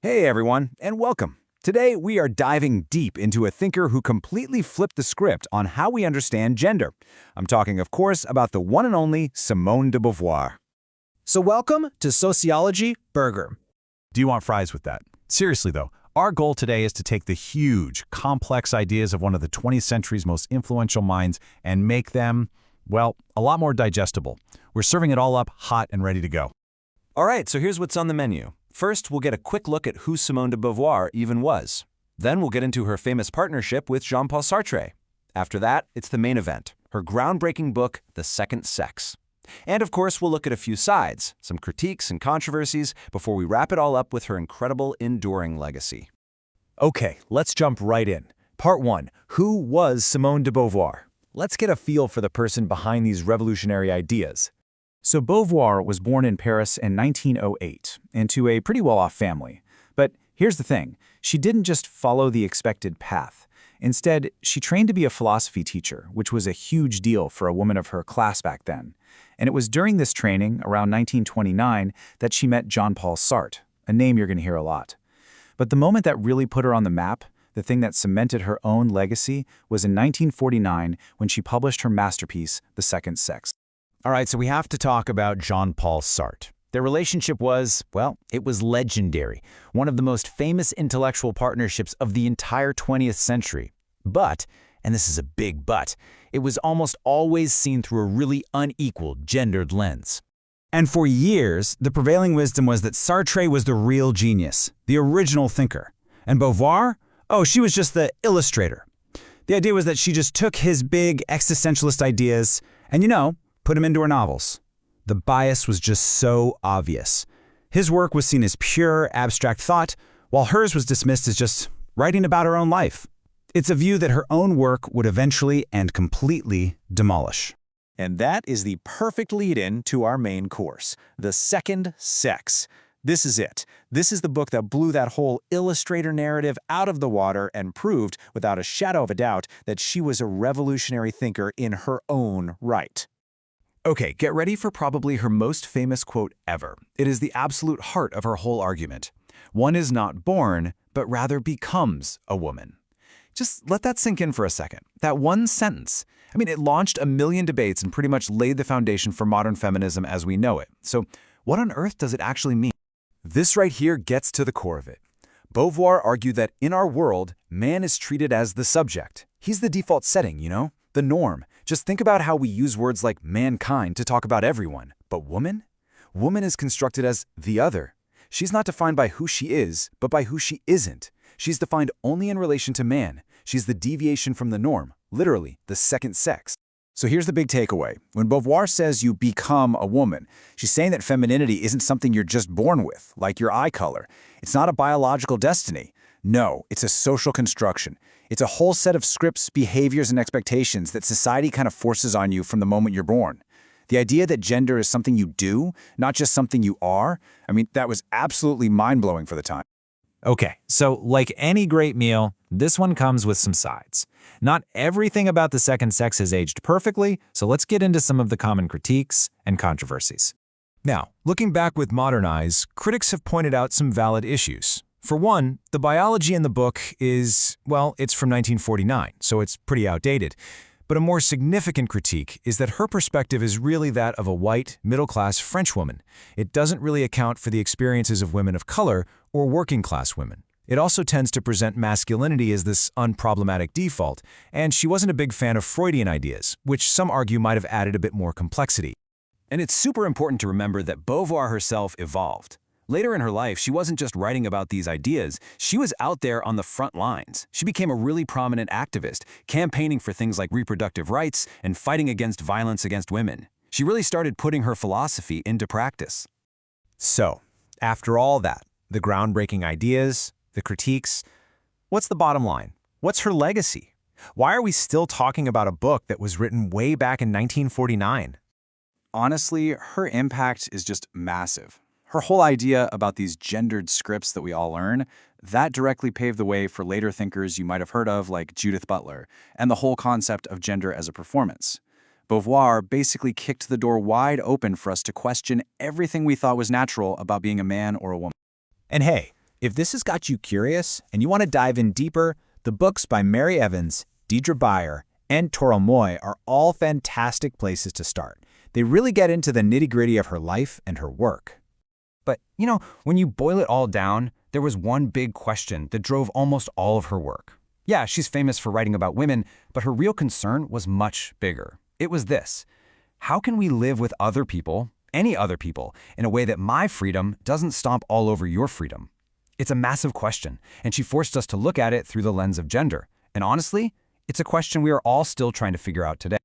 Hey everyone, and welcome. Today we are diving deep into a thinker who completely flipped the script on how we understand gender. I'm talking, of course, about the one and only Simone de Beauvoir. So welcome to Sociology Burger. Do you want fries with that? Seriously though, our goal today is to take the huge, complex ideas of one of the 20th century's most influential minds and make them, well, a lot more digestible. We're serving it all up hot and ready to go. All right, so here's what's on the menu. First, we'll get a quick look at who Simone de Beauvoir even was. Then we'll get into her famous partnership with Jean-Paul Sartre. After that, it's the main event, her groundbreaking book, The Second Sex. And of course, we'll look at a few sides, some critiques and controversies, before we wrap it all up with her incredible, enduring legacy. Okay, let's jump right in. Part 1. Who was Simone de Beauvoir? Let's get a feel for the person behind these revolutionary ideas. So Beauvoir was born in Paris in 1908 into a pretty well-off family. But here's the thing, she didn't just follow the expected path. Instead, she trained to be a philosophy teacher, which was a huge deal for a woman of her class back then. And it was during this training, around 1929, that she met Jean-Paul Sartre, a name you're going to hear a lot. But the moment that really put her on the map, the thing that cemented her own legacy, was in 1949 when she published her masterpiece, The Second Sex. All right, so we have to talk about Jean-Paul Sartre. Their relationship was, well, it was legendary, one of the most famous intellectual partnerships of the entire 20th century. But, and this is a big but, it was almost always seen through a really unequal, gendered lens. And for years, the prevailing wisdom was that Sartre was the real genius, the original thinker. And Beauvoir? Oh, she was just the illustrator. The idea was that she just took his big existentialist ideas and, put them into her novels. The bias was just so obvious. His work was seen as pure, abstract thought, while hers was dismissed as just writing about her own life. It's a view that her own work would eventually and completely demolish. And that is the perfect lead-in to our main course, The Second Sex. This is it. This is the book that blew that whole illustrator narrative out of the water and proved, without a shadow of a doubt, that she was a revolutionary thinker in her own right. Okay, get ready for probably her most famous quote ever. It is the absolute heart of her whole argument. One is not born, but rather becomes a woman. Just let that sink in for a second. That one sentence. It launched a million debates and pretty much laid the foundation for modern feminism as we know it. So what on earth does it actually mean? This right here gets to the core of it. Beauvoir argued that in our world, man is treated as the subject. He's the default setting, the norm. Just think about how we use words like mankind to talk about everyone. But woman? Woman is constructed as the other. She's not defined by who she is, but by who she isn't. She's defined only in relation to man. She's the deviation from the norm, literally, the second sex. So here's the big takeaway. When Beauvoir says you become a woman, she's saying that femininity isn't something you're just born with, like your eye color. It's not a biological destiny. No, it's a social construction. It's a whole set of scripts, behaviors, and expectations that society kind of forces on you from the moment you're born. The idea that gender is something you do, not just something you are, that was absolutely mind-blowing for the time. Okay, so like any great meal, this one comes with some sides. Not everything about The Second Sex has aged perfectly, so let's get into some of the common critiques and controversies. Now, looking back with modern eyes, critics have pointed out some valid issues. For one, the biology in the book is, well, it's from 1949, so it's pretty outdated. But a more significant critique is that her perspective is really that of a white, middle-class French woman. It doesn't really account for the experiences of women of color or working-class women. It also tends to present masculinity as this unproblematic default, and she wasn't a big fan of Freudian ideas, which some argue might have added a bit more complexity. And it's super important to remember that Beauvoir herself evolved. Later in her life, she wasn't just writing about these ideas, she was out there on the front lines. She became a really prominent activist, campaigning for things like reproductive rights and fighting against violence against women. She really started putting her philosophy into practice. So, after all that, the groundbreaking ideas, the critiques, what's the bottom line? What's her legacy? Why are we still talking about a book that was written way back in 1949? Honestly, her impact is just massive. Her whole idea about these gendered scripts that we all learn, that directly paved the way for later thinkers you might have heard of like Judith Butler, and the whole concept of gender as a performance. Beauvoir basically kicked the door wide open for us to question everything we thought was natural about being a man or a woman. And hey, If this has got you curious and you want to dive in deeper, the books by Mary Evans, Deidre Bayer, and Toril Moy are all fantastic places to start. They really get into the nitty-gritty of her life and her work. But, when you boil it all down, there was one big question that drove almost all of her work. Yeah, she's famous for writing about women, but her real concern was much bigger. It was this: how can we live with other people, any other people, in a way that my freedom doesn't stomp all over your freedom? It's a massive question, and she forced us to look at it through the lens of gender. And honestly, it's a question we are all still trying to figure out today.